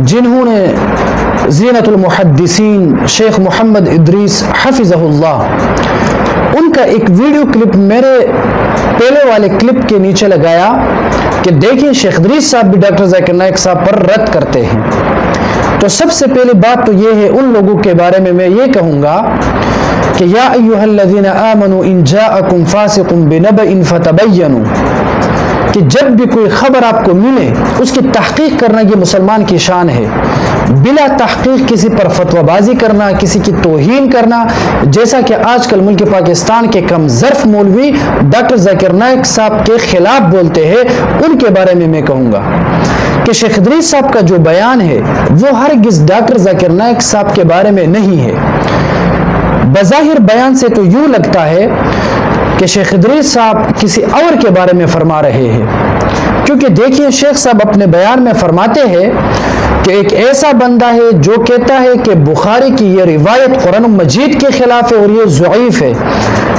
जिन्होंने ज़ीनतुल मुहद्दिसीन शेख मोहम्मद इदरीस हफिज़हुल्लाह, उनका एक वीडियो क्लिप मेरे पहले वाले क्लिप के नीचे लगाया कि देखिए शेख इदरीस साहब भी डॉक्टर जाकिर नाइक साहब पर रद्द करते हैं। तो सबसे पहली बात तो ये है, उन लोगों के बारे में मैं ये कहूँगा कि या अय्युहल्लज़ीना आमनू इन जाअकुम फासिकुम बिनबइन फतबय्यनु, कि जब भी कोई खबर आपको मिले उसकी तहकीक करना ये मुसलमान की शान है। बिला तहकीक किसी पर फतवाबाजी करना, किसी की तौहीन करना, जैसा कि आजकल मुल्क पाकिस्तान के कम ज़र्फ मौलवी डॉक्टर जाकिर नाइक साहब के खिलाफ बोलते हैं, उनके बारे में मैं कहूँगा कि शेख इदरीस साहब का जो बयान है वो हरगिज़ डॉक्टर जाकिर नाइक साहब के बारे में नहीं है। बज़ाहिर बयान से तो यूँ लगता है कि शेख इदरीस साहब किसी और के बारे में फरमा रहे हैं, क्योंकि देखिए शेख साहब अपने बयान में फरमाते हैं कि एक ऐसा बंदा है जो कहता है कि बुखारी की ये रिवायत कुरान मजीद के खिलाफ है और ये ज़ईफ़ है।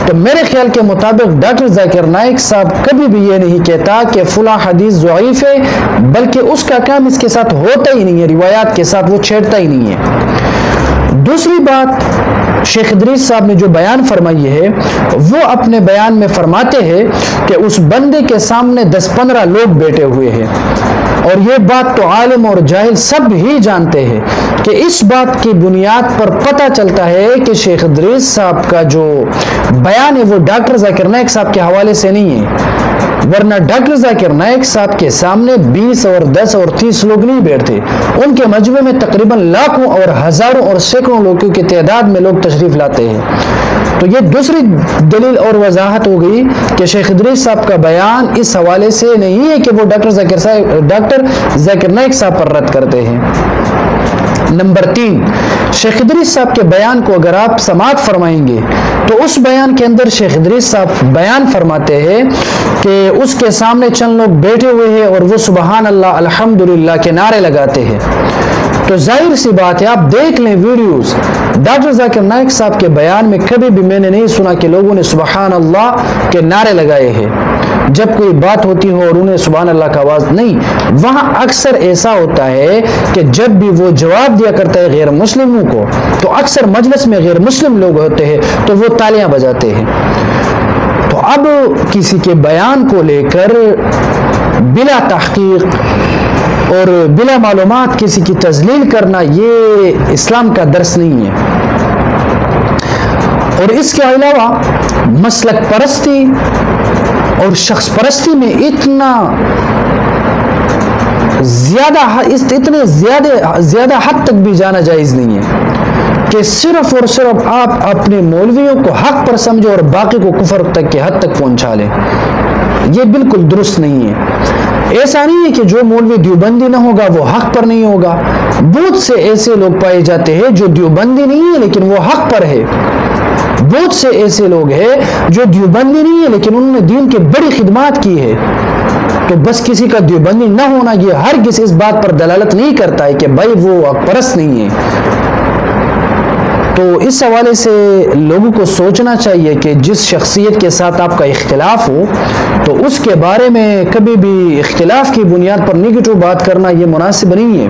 तो मेरे ख्याल के मुताबिक डॉक्टर जाकिर नाइक साहब कभी भी ये नहीं कहता कि फला हदीस ज़ईफ़ है, बल्कि उसका काम इसके साथ होता ही नहीं है, रिवायात के साथ वो छेड़ता ही नहीं है। दूसरी बात, शेख इदरीस साहब ने जो बयान फरमाई है वो अपने बयान में फरमाते हैं कि उस बंदे के सामने 10-15 लोग बैठे हुए हैं, और ये बात तो आलिम और जाहिल सब ही जानते हैं कि इस बात की बुनियाद पर पता चलता है कि शेख इदरीस साहब का जो बयान है वो डॉक्टर जाकिर नाइक साहब के हवाले से नहीं है, वरना डॉक्टर जाकिर नाइक साहब के सामने 20 और 10 और 30 लोग नहीं बैठते। उनके मजमे में तकरीबन लाखों और हजारों और सैकड़ों लोगों की तादाद में लोग तशरीफ लाते हैं। तो ये दूसरी दलील और वजाहत हो गई कि शेख इदरीस साहब का बयान इस हवाले से नहीं है कि वो डॉक्टर जाकिर नाइक साहब पर रद्द करते हैं। नंबर 3, शेख इदरीस साहब के बयान को अगर आप समाअत फरमाएंगे तो उस बयान के अंदर शेख इदरीस साहब बयान फरमाते हैं कि उसके सामने चंद लोग बैठे हुए हैं और वो सुबहान अल्लाह अल्हम्दुलिल्लाह के नारे लगाते हैं। तो जाहिर सी बात है, आप देख लें वीडियोस, डॉक्टर जाकिर नाइक साहब के बयान में कभी भी मैंने नहीं सुना कि लोगों ने सुबहान अल्लाह के नारे लगाए हैं। जब कोई बात होती हो और उन्हें सुबहान अल्लाह का आवाज नहीं, वहां अक्सर ऐसा होता है कि जब भी वो जवाब दिया करता है गैर मुस्लिमों को, तो अक्सर मजलिस में गैर मुस्लिम लोग होते हैं तो वो तालियां बजाते हैं। तो अब किसी के बयान को लेकर बिला तहकीक और बिला मालूमात किसी की तजलील करना ये इस्लाम का दर्स नहीं है। और इसके अलावा मसलक परस्ती और शख्स परस्ती में इतने ज्यादा हद तक भी जाना जायज नहीं है कि सिर्फ और सिर्फ आप अपने मौलवियों को हक पर समझो और बाकी को कुफर तक के हद तक पहुंचा लें। यह बिल्कुल दुरुस्त नहीं है। ऐसा नहीं है कि जो मौलवी देवबंदी ना होगा वो हक पर नहीं होगा। बहुत से ऐसे लोग पाए जाते हैं जो देवबंदी नहीं है लेकिन वो हक पर है। बहुत से ऐसे लोग हैं जो देवबंदी नहीं है लेकिन उन्होंने दीन की बड़ी खिदमत की है। तो बस किसी का देवबंदी ना होना ये हरगिज़ इस बात पर दलालत नहीं करता है कि भाई वो हक परस्त नहीं है। तो इस हवाले से लोगों को सोचना चाहिए कि जिस शख्सियत के साथ आपका इख्तिलाफ हो तो उसके बारे में कभी भी इख्तिलाफ की बुनियाद पर नेगेटिव बात करना ये मुनासिब नहीं है।